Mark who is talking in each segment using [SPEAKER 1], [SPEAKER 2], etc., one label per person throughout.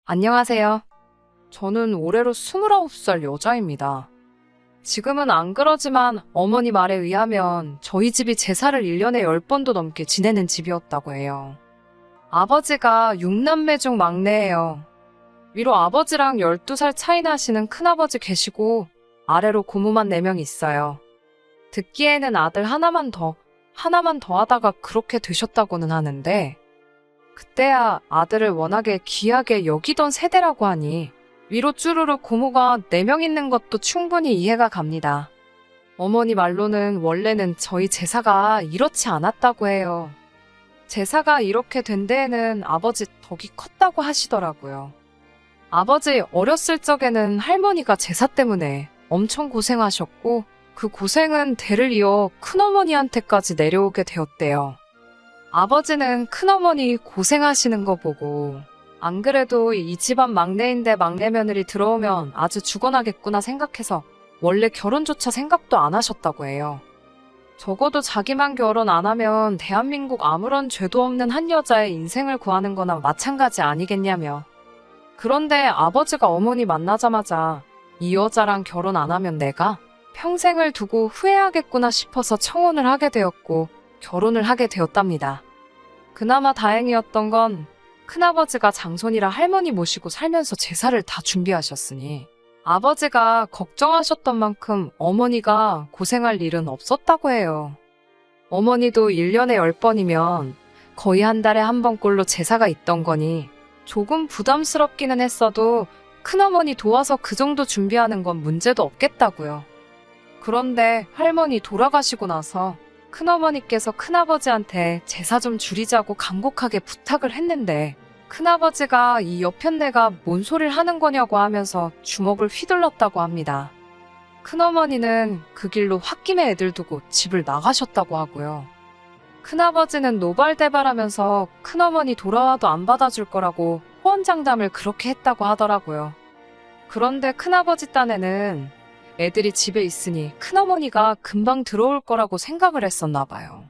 [SPEAKER 1] 안녕하세요. 저는 올해로 29살 여자입니다. 지금은 안 그러지만 어머니 말에 의하면 저희 집이 제사를 1년에 10번도 넘게 지내는 집이었다고 해요. 아버지가 6남매 중 막내예요. 위로 아버지랑 12살 차이 나시는 큰아버지 계시고 아래로 고모만 4명 있어요. 듣기에는 아들 하나만 더 하다가 그렇게 되셨다고는 하는데 그때야 아들을 워낙에 귀하게 여기던 세대라고 하니 위로 쭈루루 고모가 4명 있는 것도 충분히 이해가 갑니다. 어머니 말로는 원래는 저희 제사가 이렇지 않았다고 해요. 제사가 이렇게 된 데에는 아버지 덕이 컸다고 하시더라고요. 아버지 어렸을 적에는 할머니가 제사 때문에 엄청 고생하셨고 그 고생은 대를 이어 큰어머니한테까지 내려오게 되었대요. 아버지는 큰어머니 고생하시는 거 보고 안 그래도 이 집안 막내인데 막내 며느리 들어오면 아주 죽어나겠구나 생각해서 원래 결혼조차 생각도 안 하셨다고 해요. 적어도 자기만 결혼 안 하면 대한민국 아무런 죄도 없는 한 여자의 인생을 구하는 거나 마찬가지 아니겠냐며. 그런데 아버지가 어머니 만나자마자 이 여자랑 결혼 안 하면 내가 평생을 두고 후회하겠구나 싶어서 청혼을 하게 되었고 결혼을 하게 되었답니다. 그나마 다행이었던 건 큰아버지가 장손이라 할머니 모시고 살면서 제사를 다 준비하셨으니 아버지가 걱정하셨던 만큼 어머니가 고생할 일은 없었다고 해요. 어머니도 1년에 10번이면 거의 한 달에 한 번꼴로 제사가 있던 거니 조금 부담스럽기는 했어도 큰어머니 도와서 그 정도 준비하는 건 문제도 없겠다고요. 그런데 할머니 돌아가시고 나서 큰어머니께서 큰아버지한테 제사 좀 줄이자고 간곡하게 부탁을 했는데 큰아버지가 이 여편네가 뭔 소리를 하는 거냐고 하면서 주먹을 휘둘렀다고 합니다. 큰어머니는 그 길로 홧김에 애들 두고 집을 나가셨다고 하고요. 큰아버지는 노발대발하면서 큰어머니 돌아와도 안 받아줄 거라고 호언장담을 그렇게 했다고 하더라고요. 그런데 큰아버지 딴에는 애들이 집에 있으니 큰어머니가 금방 들어올 거라고 생각을 했었나 봐요.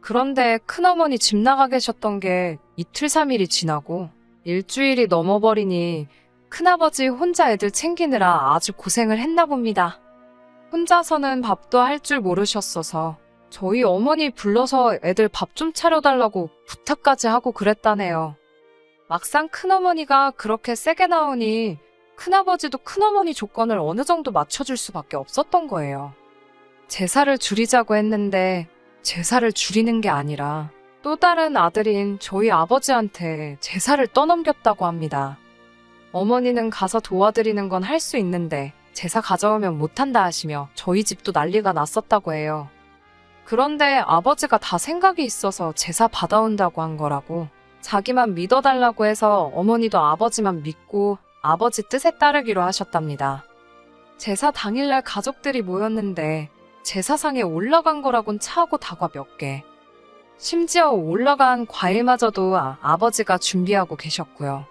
[SPEAKER 1] 그런데 큰어머니 집 나가 계셨던 게 이틀 3일이 지나고 일주일이 넘어버리니 큰아버지 혼자 애들 챙기느라 아주 고생을 했나 봅니다. 혼자서는 밥도 할 줄 모르셨어서 저희 어머니 불러서 애들 밥 좀 차려달라고 부탁까지 하고 그랬다네요. 막상 큰어머니가 그렇게 세게 나오니 큰아버지도 큰어머니 조건을 어느 정도 맞춰줄 수밖에 없었던 거예요. 제사를 줄이자고 했는데 제사를 줄이는 게 아니라 또 다른 아들인 저희 아버지한테 제사를 떠넘겼다고 합니다. 어머니는 가서 도와드리는 건 할 수 있는데 제사 가져오면 못한다 하시며 저희 집도 난리가 났었다고 해요. 그런데 아버지가 다 생각이 있어서 제사 받아온다고 한 거라고 자기만 믿어달라고 해서 어머니도 아버지만 믿고 아버지 뜻에 따르기로 하셨답니다. 제사 당일날 가족들이 모였는데 제사상에 올라간 거라곤 차하고 다과 몇 개. 심지어 올라간 과일마저도 아버지가 준비하고 계셨고요.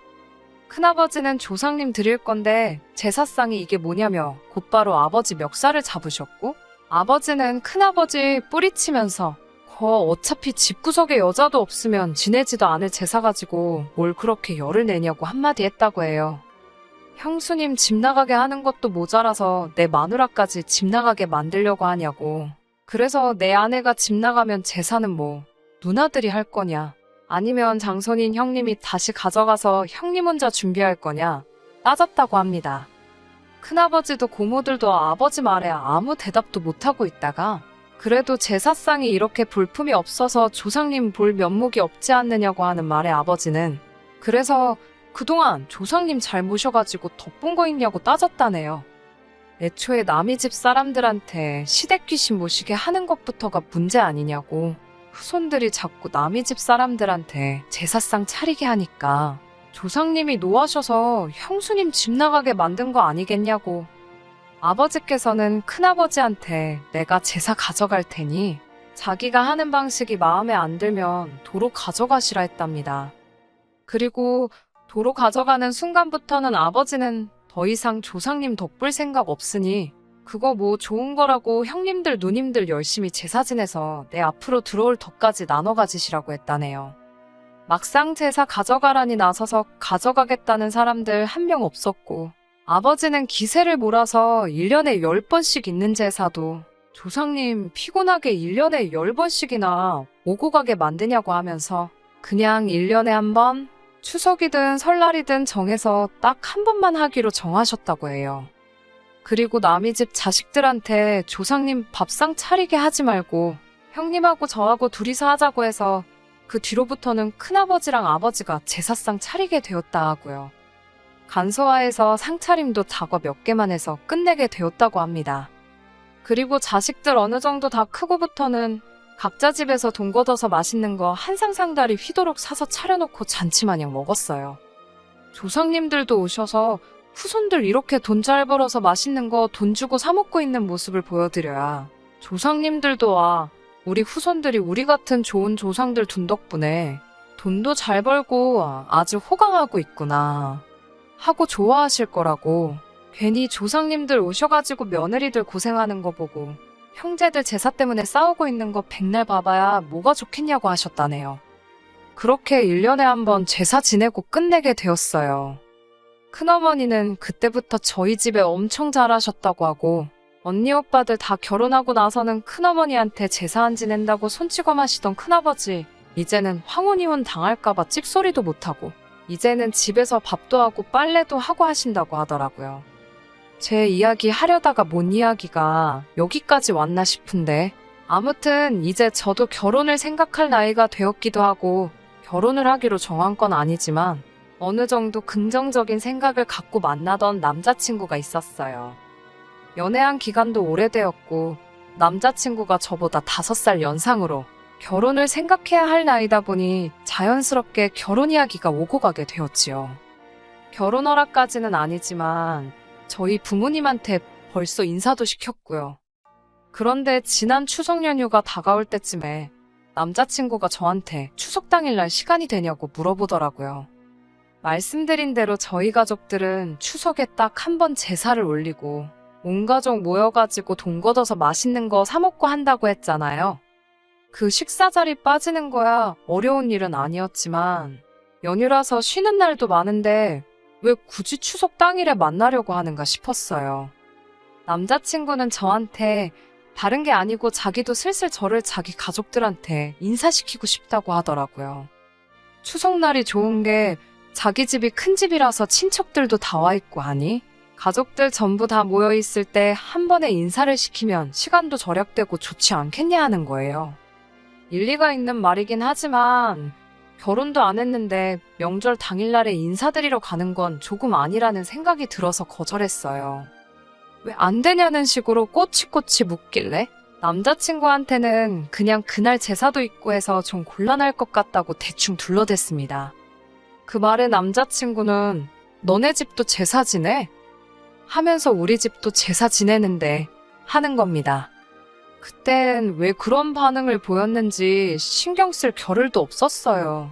[SPEAKER 1] 큰아버지는 조상님 드릴 건데 제사상이 이게 뭐냐며 곧바로 아버지 멱살을 잡으셨고 아버지는 큰아버지 뿌리치면서 어차피 집구석에 여자도 없으면 지내지도 않을 제사 가지고 뭘 그렇게 열을 내냐고 한마디 했다고 해요. 형수님 집 나가게 하는 것도 모자라서 내 마누라까지 집 나가게 만들려고 하냐고. 그래서 내 아내가 집 나가면 제사는 뭐 누나들이 할 거냐 아니면 장손인 형님이 다시 가져가서 형님 혼자 준비할 거냐 따졌다고 합니다. 큰아버지도 고모들도 아버지 말에 아무 대답도 못하고 있다가 그래도 제사상이 이렇게 볼품이 없어서 조상님 볼 면목이 없지 않느냐고 하는 말에 아버지는 그래서 그동안 조상님 잘 모셔가지고 덕본 거 있냐고 따졌다네요. 애초에 남의 집 사람들한테 시댁 귀신 모시게 하는 것부터가 문제 아니냐고. 후손들이 자꾸 남의 집 사람들한테 제사상 차리게 하니까 조상님이 노하셔서 형수님 집 나가게 만든 거 아니겠냐고. 아버지께서는 큰아버지한테 내가 제사 가져갈 테니 자기가 하는 방식이 마음에 안 들면 도로 가져가시라 했답니다. 그리고 도로 가져가는 순간부터는 아버지는 더 이상 조상님 덕볼 생각 없으니 그거 뭐 좋은 거라고 형님들 누님들 열심히 제사 지내서 내 앞으로 들어올 덕까지 나눠 가지시라고 했다네요. 막상 제사 가져가라니 나서서 가져가겠다는 사람들 한 명 없었고, 아버지는 기세를 몰아서 1년에 10번씩 있는 제사도 조상님 피곤하게 1년에 10번씩이나 오고 가게 만드냐고 하면서 그냥 1년에 한 번, 추석이든 설날이든 정해서 딱 한 번만 하기로 정하셨다고 해요. 그리고 남의 집 자식들한테 조상님 밥상 차리게 하지 말고 형님하고 저하고 둘이서 하자고 해서 그 뒤로부터는 큰아버지랑 아버지가 제사상 차리게 되었다 하고요. 간소화해서 상차림도 다과 몇 개만 해서 끝내게 되었다고 합니다. 그리고 자식들 어느 정도 다 크고부터는 각자 집에서 돈 걷어서 맛있는 거 한 상상다리 휘도록 사서 차려놓고 잔치마냥 먹었어요. 조상님들도 오셔서 후손들 이렇게 돈 잘 벌어서 맛있는 거 돈 주고 사 먹고 있는 모습을 보여드려야 조상님들도 와 우리 후손들이 우리 같은 좋은 조상들 둔 덕분에 돈도 잘 벌고 아주 호강하고 있구나 하고 좋아하실 거라고. 괜히 조상님들 오셔가지고 며느리들 고생하는 거 보고 형제들 제사 때문에 싸우고 있는 거 백날 봐봐야 뭐가 좋겠냐고 하셨다네요. 그렇게 1년에 한 번 제사 지내고 끝내게 되었어요. 큰어머니는 그때부터 저희 집에 엄청 잘하셨다고 하고 언니 오빠들 다 결혼하고 나서는 큰어머니한테 제사 안 지낸다고 손찌검 하시던 큰아버지 이제는 황혼이혼 당할까봐 찍소리도 못하고 이제는 집에서 밥도 하고 빨래도 하고 하신다고 하더라고요. 제 이야기 하려다가 뭔 이야기가 여기까지 왔나 싶은데 아무튼 이제 저도 결혼을 생각할 나이가 되었기도 하고 결혼을 하기로 정한 건 아니지만 어느 정도 긍정적인 생각을 갖고 만나던 남자친구가 있었어요. 연애한 기간도 오래되었고 남자친구가 저보다 5살 연상으로 결혼을 생각해야 할 나이다 보니 자연스럽게 결혼 이야기가 오고 가게 되었지요. 결혼 허락까지는 아니지만 저희 부모님한테 벌써 인사도 시켰고요. 그런데 지난 추석 연휴가 다가올 때쯤에 남자친구가 저한테 추석 당일날 시간이 되냐고 물어보더라고요. 말씀드린 대로 저희 가족들은 추석에 딱 한 번 제사를 올리고 온 가족 모여가지고 돈 걷어서 맛있는 거 사 먹고 한다고 했잖아요. 그 식사 자리 빠지는 거야 어려운 일은 아니었지만 연휴라서 쉬는 날도 많은데 왜 굳이 추석 당일에 만나려고 하는가 싶었어요. 남자친구는 저한테 다른 게 아니고 자기도 슬슬 저를 자기 가족들한테 인사시키고 싶다고 하더라고요. 추석날이 좋은 게 자기 집이 큰 집이라서 친척들도 다 와 있고 하니 가족들 전부 다 모여 있을 때 한 번에 인사를 시키면 시간도 절약되고 좋지 않겠냐 하는 거예요. 일리가 있는 말이긴 하지만 결혼도 안 했는데 명절 당일날에 인사드리러 가는 건 조금 아니라는 생각이 들어서 거절했어요. 왜 안 되냐는 식으로 꼬치꼬치 묻길래 남자친구한테는 그냥 그날 제사도 있고 해서 좀 곤란할 것 같다고 대충 둘러댔습니다. 그 말에 남자친구는 너네 집도 제사 지내? 하면서 우리 집도 제사 지내는데 하는 겁니다. 그땐 왜 그런 반응을 보였는지 신경 쓸 겨를도 없었어요.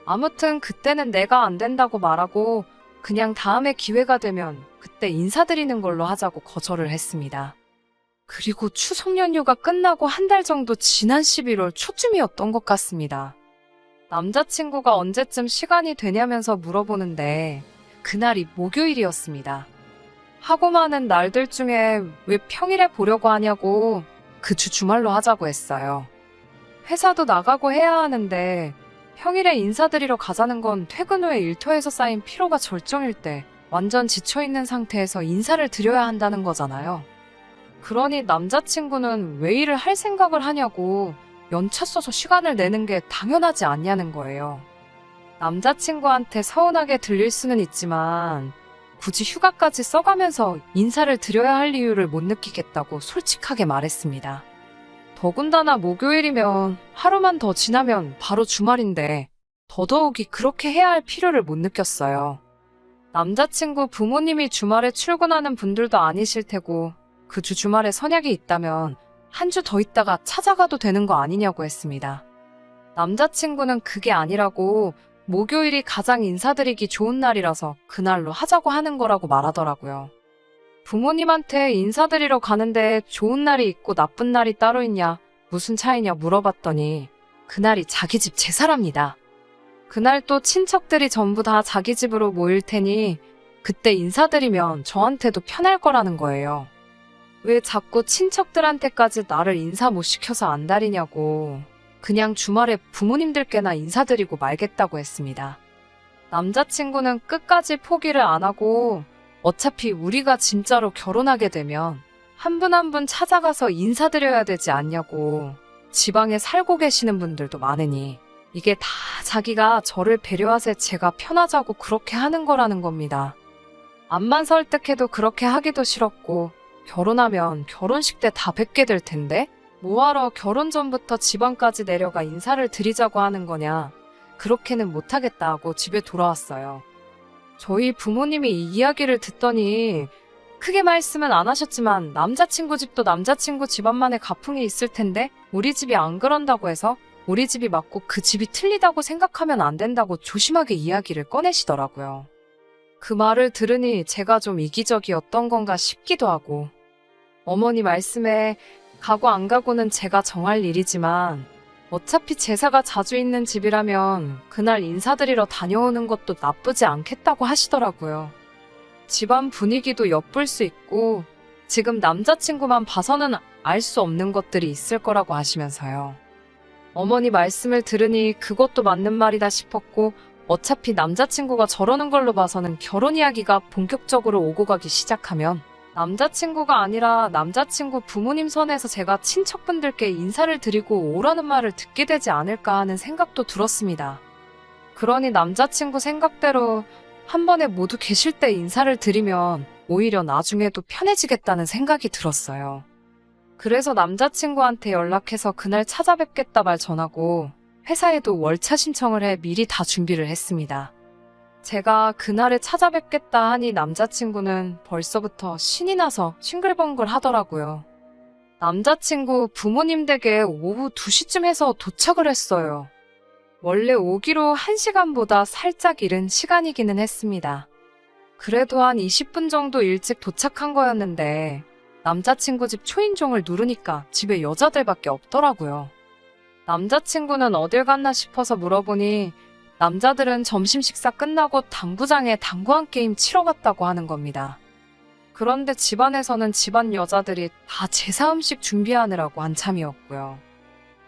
[SPEAKER 1] 아무튼 그때는 내가 안 된다고 말하고 그냥 다음에 기회가 되면 그때 인사드리는 걸로 하자고 거절을 했습니다. 그리고 추석 연휴가 끝나고 한 달 정도 지난 11월 초쯤이었던 것 같습니다. 남자친구가 언제쯤 시간이 되냐면서 물어보는데 그날이 목요일이었습니다. 하고 많은 날들 중에 왜 평일에 보려고 하냐고 그 주 주말로 하자고 했어요. 회사도 나가고 해야 하는데 평일에 인사드리러 가자는 건 퇴근 후에 일터에서 쌓인 피로가 절정일 때 완전 지쳐있는 상태에서 인사를 드려야 한다는 거잖아요. 그러니 남자친구는 왜 일을 할 생각을 하냐고 연차 써서 시간을 내는 게 당연하지 않냐는 거예요. 남자친구한테 서운하게 들릴 수는 있지만 굳이 휴가까지 써가면서 인사를 드려야 할 이유를 못 느끼겠다고 솔직하게 말했습니다. 더군다나 목요일이면 하루만 더 지나면 바로 주말인데 더더욱이 그렇게 해야 할 필요를 못 느꼈어요. 남자친구 부모님이 주말에 출근하는 분들도 아니실 테고 그 주 주말에 선약이 있다면 한 주 더 있다가 찾아가도 되는 거 아니냐고 했습니다. 남자친구는 그게 아니라고 목요일이 가장 인사드리기 좋은 날이라서 그날로 하자고 하는 거라고 말하더라고요. 부모님한테 인사드리러 가는데 좋은 날이 있고 나쁜 날이 따로 있냐, 무슨 차이냐 물어봤더니 그날이 자기 집 제사랍니다. 그날 또 친척들이 전부 다 자기 집으로 모일 테니 그때 인사드리면 저한테도 편할 거라는 거예요. 왜 자꾸 친척들한테까지 나를 인사 못 시켜서 안달이냐고. 그냥 주말에 부모님들께나 인사드리고 말겠다고 했습니다. 남자친구는 끝까지 포기를 안 하고 어차피 우리가 진짜로 결혼하게 되면 한 분 한 분 찾아가서 인사드려야 되지 않냐고. 지방에 살고 계시는 분들도 많으니 이게 다 자기가 저를 배려하세 제가 편하자고 그렇게 하는 거라는 겁니다. 암만 설득해도 그렇게 하기도 싫었고 결혼하면 결혼식 때 다 뵙게 될 텐데 뭐하러 결혼 전부터 지방까지 내려가 인사를 드리자고 하는 거냐. 그렇게는 못하겠다 하고 집에 돌아왔어요. 저희 부모님이 이 이야기를 듣더니 크게 말씀은 안 하셨지만 남자친구 집도 남자친구 집안만의 가풍이 있을 텐데 우리 집이 안 그런다고 해서 우리 집이 맞고 그 집이 틀리다고 생각하면 안 된다고 조심하게 이야기를 꺼내시더라고요. 그 말을 들으니 제가 좀 이기적이었던 건가 싶기도 하고 어머니 말씀에 가고 안 가고는 제가 정할 일이지만 어차피 제사가 자주 있는 집이라면 그날 인사드리러 다녀오는 것도 나쁘지 않겠다고 하시더라고요. 집안 분위기도 엿볼 수 있고 지금 남자친구만 봐서는 알 수 없는 것들이 있을 거라고 하시면서요. 어머니 말씀을 들으니 그것도 맞는 말이다 싶었고 어차피 남자친구가 저러는 걸로 봐서는 결혼 이야기가 본격적으로 오고 가기 시작하면 남자친구가 아니라 남자친구 부모님 선에서 제가 친척분들께 인사를 드리고 오라는 말을 듣게 되지 않을까 하는 생각도 들었습니다. 그러니 남자친구 생각대로 한 번에 모두 계실 때 인사를 드리면 오히려 나중에도 편해지겠다는 생각이 들었어요. 그래서 남자친구한테 연락해서 그날 찾아뵙겠다 말 전하고 회사에도 월차 신청을 해 미리 다 준비를 했습니다. 제가 그날에 찾아뵙겠다 하니 남자친구는 벌써부터 신이 나서 싱글벙글 하더라고요. 남자친구 부모님 댁에 오후 2시쯤 해서 도착을 했어요. 원래 오기로 1시간보다 살짝 이른 시간이기는 했습니다. 그래도 한 20분 정도 일찍 도착한 거였는데 남자친구 집 초인종을 누르니까 집에 여자들밖에 없더라고요. 남자친구는 어딜 갔나 싶어서 물어보니 남자들은 점심 식사 끝나고 당구장에 당구 한 게임 치러 갔다고 하는 겁니다. 그런데 집안에서는 집안 여자들이 다 제사 음식 준비하느라고 한참이었고요.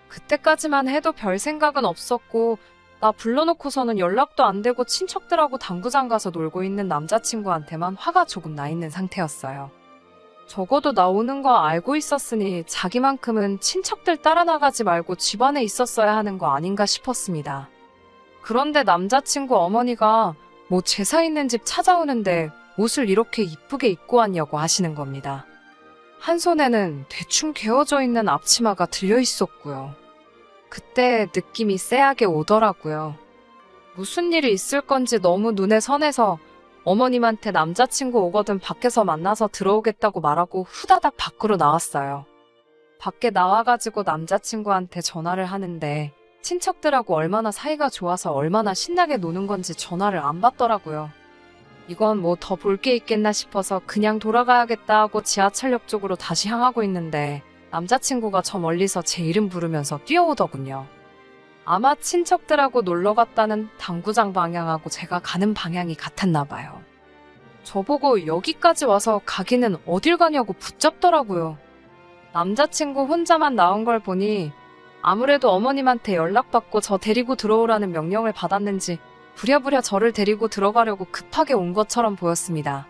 [SPEAKER 1] 그때까지만 해도 별 생각은 없었고 나 불러놓고서는 연락도 안 되고 친척들하고 당구장 가서 놀고 있는 남자친구한테만 화가 조금 나 있는 상태였어요. 적어도 나 오는 거 알고 있었으니 자기만큼은 친척들 따라 나가지 말고 집안에 있었어야 하는 거 아닌가 싶었습니다. 그런데 남자친구 어머니가 뭐 제사 있는 집 찾아오는데 옷을 이렇게 이쁘게 입고 왔냐고 하시는 겁니다. 한 손에는 대충 개어져 있는 앞치마가 들려 있었고요. 그때 느낌이 쎄하게 오더라고요. 무슨 일이 있을 건지 너무 눈에 선해서 어머님한테 남자친구 오거든 밖에서 만나서 들어오겠다고 말하고 후다닥 밖으로 나왔어요. 밖에 나와가지고 남자친구한테 전화를 하는데 친척들하고 얼마나 사이가 좋아서 얼마나 신나게 노는 건지 전화를 안 받더라고요. 이건 뭐 더 볼 게 있겠나 싶어서 그냥 돌아가야겠다 하고 지하철역 쪽으로 다시 향하고 있는데 남자친구가 저 멀리서 제 이름 부르면서 뛰어오더군요. 아마 친척들하고 놀러 갔다는 당구장 방향하고 제가 가는 방향이 같았나 봐요. 저보고 여기까지 와서 가기는 어딜 가냐고 붙잡더라고요. 남자친구 혼자만 나온 걸 보니 아무래도 어머님한테 연락받고 저 데리고 들어오라는 명령을 받았는지 부랴부랴 저를 데리고 들어가려고 급하게 온 것처럼 보였습니다.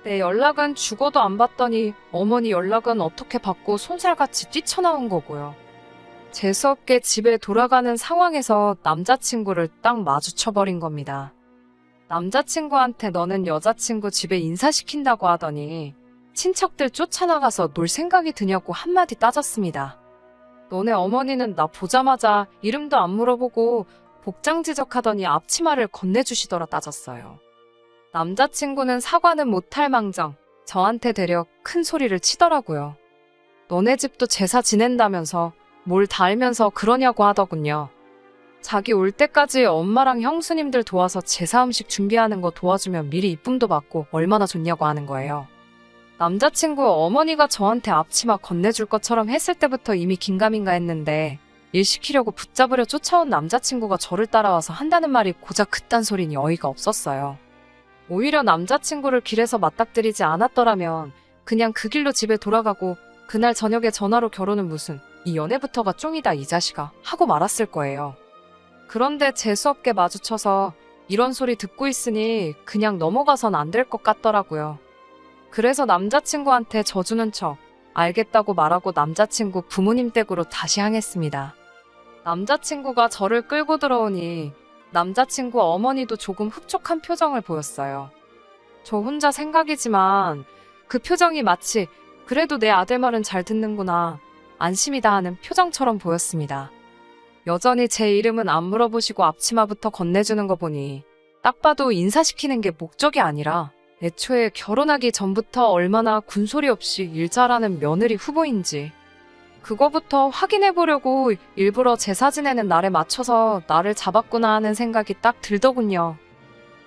[SPEAKER 1] 내 연락은 죽어도 안 받더니 어머니 연락은 어떻게 받고 손살같이 뛰쳐나온 거고요. 재수없게 집에 돌아가는 상황에서 남자친구를 딱 마주쳐버린 겁니다. 남자친구한테 너는 여자친구 집에 인사시킨다고 하더니 친척들 쫓아나가서 놀 생각이 드냐고 한마디 따졌습니다. 너네 어머니는 나 보자마자 이름도 안 물어보고 복장 지적하더니 앞치마를 건네주시더라 따졌어요. 남자친구는 사과는 못할 망정 저한테 대려 큰 소리를 치더라고요. 너네 집도 제사 지낸다면서 뭘 다 알면서 그러냐고 하더군요. 자기 올 때까지 엄마랑 형수님들 도와서 제사 음식 준비하는 거 도와주면 미리 이쁨도 받고 얼마나 좋냐고 하는 거예요. 남자친구 어머니가 저한테 앞치마 건네줄 것처럼 했을 때부터 이미 긴가민가 했는데 일 시키려고 붙잡으려 쫓아온 남자친구가 저를 따라와서 한다는 말이 고작 그딴 소리니 어이가 없었어요. 오히려 남자친구를 길에서 맞닥뜨리지 않았더라면 그냥 그 길로 집에 돌아가고 그날 저녁에 전화로 결혼은 무슨 이 연애부터가 쫑이다 이 자식아 하고 말았을 거예요. 그런데 재수없게 마주쳐서 이런 소리 듣고 있으니 그냥 넘어가선 안 될 것 같더라고요. 그래서 남자친구한테 져주는 척 알겠다고 말하고 남자친구 부모님 댁으로 다시 향했습니다. 남자친구가 저를 끌고 들어오니 남자친구 어머니도 조금 흡족한 표정을 보였어요. 저 혼자 생각이지만 그 표정이 마치 그래도 내 아들 말은 잘 듣는구나 안심이다 하는 표정처럼 보였습니다. 여전히 제 이름은 안 물어보시고 앞치마부터 건네주는 거 보니 딱 봐도 인사시키는 게 목적이 아니라 애초에 결혼하기 전부터 얼마나 군소리 없이 일 잘하는 며느리 후보인지 그거부터 확인해보려고 일부러 제사 지내는 날에 맞춰서 나를 잡았구나 하는 생각이 딱 들더군요.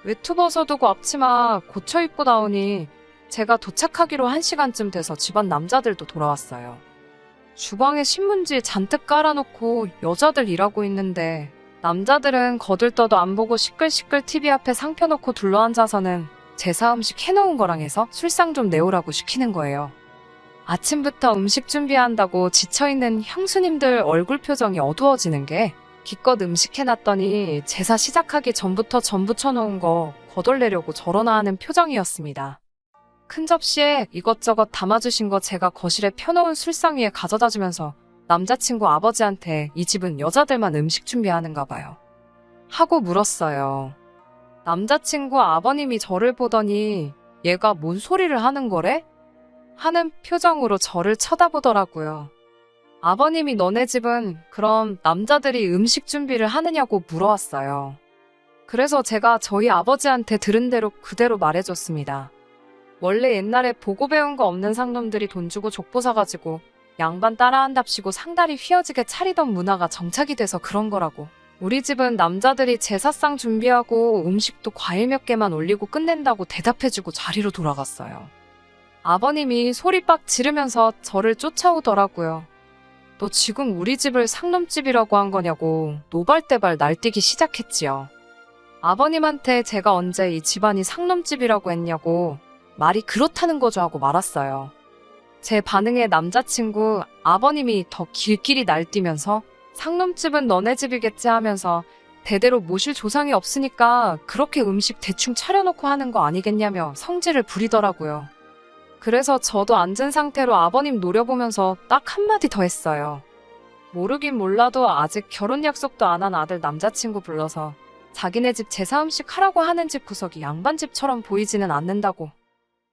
[SPEAKER 1] 외투 벗어두고 앞치마 고쳐 입고 나오니 제가 도착하기로 1시간쯤 돼서 집안 남자들도 돌아왔어요. 주방에 신문지 잔뜩 깔아놓고 여자들 일하고 있는데 남자들은 거들떠도 안 보고 시끌시끌 TV 앞에 상 펴놓고 둘러앉아서는 제사 음식 해놓은 거랑 해서 술상 좀 내오라고 시키는 거예요. 아침부터 음식 준비한다고 지쳐있는 형수님들 얼굴 표정이 어두워지는 게 기껏 음식 해놨더니 제사 시작하기 전부터 전 부쳐놓은 거 거덜내려고 저러나 하는 표정이었습니다. 큰 접시에 이것저것 담아주신 거 제가 거실에 펴놓은 술상 위에 가져다 주면서 남자친구 아버지한테 이 집은 여자들만 음식 준비하는가 봐요. 하고 물었어요. 남자친구 아버님이 저를 보더니 얘가 뭔 소리를 하는 거래? 하는 표정으로 저를 쳐다보더라고요. 아버님이 너네 집은 그럼 남자들이 음식 준비를 하느냐고 물어왔어요. 그래서 제가 저희 아버지한테 들은 대로 그대로 말해줬습니다. 원래 옛날에 보고 배운 거 없는 상놈들이 돈 주고 족보 사가지고 양반 따라한답시고 상다리 휘어지게 차리던 문화가 정착이 돼서 그런 거라고. 우리 집은 남자들이 제사상 준비하고 음식도 과일 몇 개만 올리고 끝낸다고 대답해주고 자리로 돌아갔어요. 아버님이 소리 빡 지르면서 저를 쫓아오더라고요. 너 지금 우리 집을 상놈집이라고 한 거냐고 노발대발 날뛰기 시작했지요. 아버님한테 제가 언제 이 집안이 상놈집이라고 했냐고 말이 그렇다는 거죠 하고 말았어요. 제 반응에 남자친구 아버님이 더 길길이 날뛰면서 상놈집은 너네 집이겠지 하면서 대대로 모실 조상이 없으니까 그렇게 음식 대충 차려놓고 하는 거 아니겠냐며 성질을 부리더라고요. 그래서 저도 앉은 상태로 아버님 노려보면서 딱 한마디 더 했어요. 모르긴 몰라도 아직 결혼 약속도 안 한 아들 남자친구 불러서 자기네 집 제사 음식 하라고 하는 집 구석이 양반집처럼 보이지는 않는다고.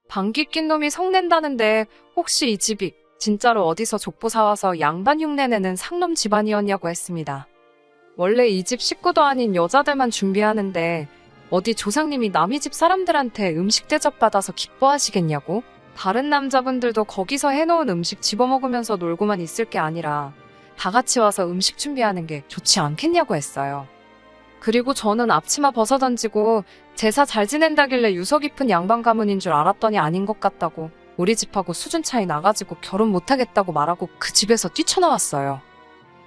[SPEAKER 1] 방귀 낀 놈이 성낸다는데 혹시 이 집이 진짜로 어디서 족보 사와서 양반 흉내내는 상놈 집안이었냐고 했습니다. 원래 이 집 식구도 아닌 여자들만 준비하는데 어디 조상님이 남의 집 사람들한테 음식 대접받아서 기뻐하시겠냐고? 다른 남자분들도 거기서 해놓은 음식 집어먹으면서 놀고만 있을 게 아니라 다 같이 와서 음식 준비하는 게 좋지 않겠냐고 했어요. 그리고 저는 앞치마 벗어던지고 제사 잘 지낸다길래 유서 깊은 양반 가문인 줄 알았더니 아닌 것 같다고 우리 집하고 수준 차이 나가지고 결혼 못하겠다고 말하고 그 집에서 뛰쳐나왔어요.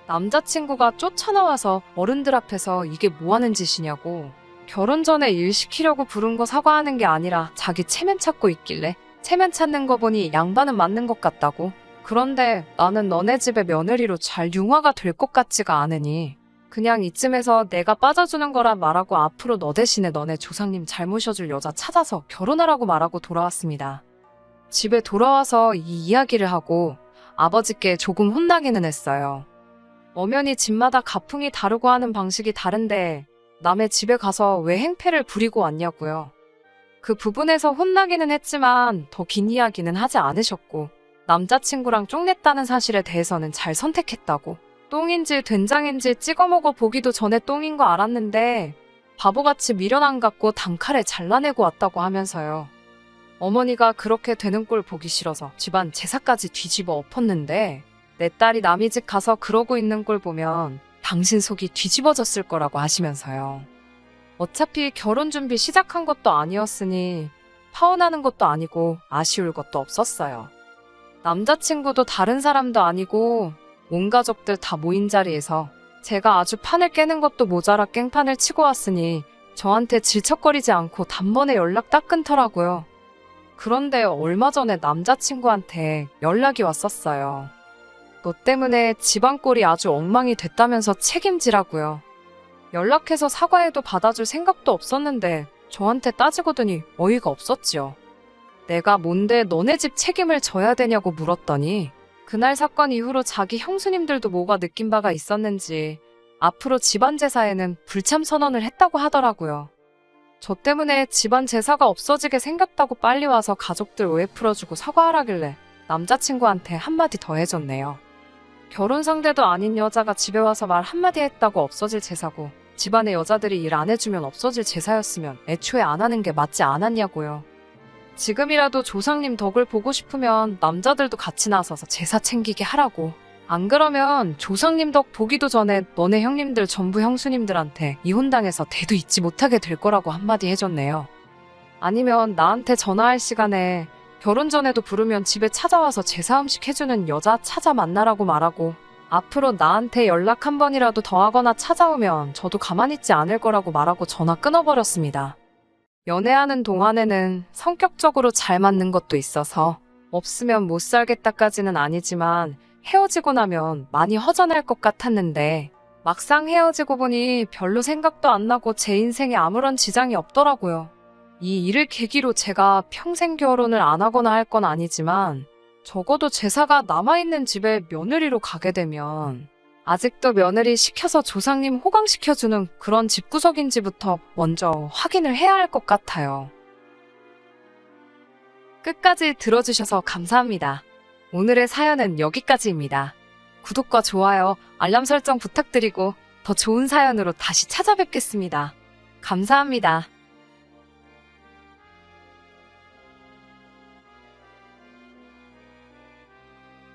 [SPEAKER 1] 남자친구가 쫓아나와서 어른들 앞에서 이게 뭐하는 짓이냐고 결혼 전에 일 시키려고 부른 거 사과하는 게 아니라 자기 체면 찾고 있길래 체면 찾는 거 보니 양반은 맞는 것 같다고. 그런데 나는 너네 집의 며느리로 잘 융화가 될 것 같지가 않으니 그냥 이쯤에서 내가 빠져주는 거라 말하고 앞으로 너 대신에 너네 조상님 잘 모셔줄 여자 찾아서 결혼하라고 말하고 돌아왔습니다. 집에 돌아와서 이 이야기를 하고 아버지께 조금 혼나기는 했어요. 엄연히 집마다 가풍이 다르고 하는 방식이 다른데 남의 집에 가서 왜 행패를 부리고 왔냐고요. 그 부분에서 혼나기는 했지만 더 긴 이야기는 하지 않으셨고 남자친구랑 쫑냈다는 사실에 대해서는 잘 선택했다고. 똥인지 된장인지 찍어 먹어 보기도 전에 똥인 거 알았는데 바보같이 미련 안 갖고 단칼에 잘라내고 왔다고 하면서요. 어머니가 그렇게 되는 꼴 보기 싫어서 집안 제사까지 뒤집어 엎었는데 내 딸이 남의 집 가서 그러고 있는 꼴 보면 당신 속이 뒤집어졌을 거라고 하시면서요. 어차피 결혼 준비 시작한 것도 아니었으니 파혼하는 것도 아니고 아쉬울 것도 없었어요. 남자친구도 다른 사람도 아니고 온 가족들 다 모인 자리에서 제가 아주 판을 깨는 것도 모자라 깽판을 치고 왔으니 저한테 질척거리지 않고 단번에 연락 딱 끊더라고요. 그런데 얼마 전에 남자친구한테 연락이 왔었어요. 너 때문에 집안 꼴이 아주 엉망이 됐다면서 책임지라고요. 연락해서 사과해도 받아줄 생각도 없었는데 저한테 따지거더니 어이가 없었지요. 내가 뭔데 너네 집 책임을 져야 되냐고 물었더니 그날 사건 이후로 자기 형수님들도 뭐가 느낀 바가 있었는지 앞으로 집안 제사에는 불참 선언을 했다고 하더라고요. 저 때문에 집안 제사가 없어지게 생겼다고 빨리 와서 가족들 오해 풀어주고 사과하라길래 남자친구한테 한마디 더 해줬네요. 결혼 상대도 아닌 여자가 집에 와서 말 한마디 했다고 없어질 제사고 집안의 여자들이 일 안 해주면 없어질 제사였으면 애초에 안 하는 게 맞지 않았냐고요. 지금이라도 조상님 덕을 보고 싶으면 남자들도 같이 나서서 제사 챙기게 하라고. 안 그러면 조상님 덕 보기도 전에 너네 형님들 전부 형수님들한테 이혼당해서 대도 잊지 못하게 될 거라고 한마디 해줬네요. 아니면 나한테 전화할 시간에 결혼 전에도 부르면 집에 찾아와서 제사 음식 해주는 여자 찾아 만나라고 말하고 앞으로 나한테 연락 한 번이라도 더 하거나 찾아오면 저도 가만히 있지 않을 거라고 말하고 전화 끊어버렸습니다. 연애하는 동안에는 성격적으로 잘 맞는 것도 있어서 없으면 못 살겠다까지는 아니지만 헤어지고 나면 많이 허전할 것 같았는데 막상 헤어지고 보니 별로 생각도 안 나고 제 인생에 아무런 지장이 없더라고요. 이 일을 계기로 제가 평생 결혼을 안 하거나 할 건 아니지만 적어도 제사가 남아있는 집에 며느리로 가게 되면 아직도 며느리 시켜서 조상님 호강시켜주는 그런 집구석인지부터 먼저 확인을 해야 할 것 같아요. 끝까지 들어주셔서 감사합니다. 오늘의 사연은 여기까지입니다. 구독과 좋아요, 알람 설정 부탁드리고 더 좋은 사연으로 다시 찾아뵙겠습니다. 감사합니다.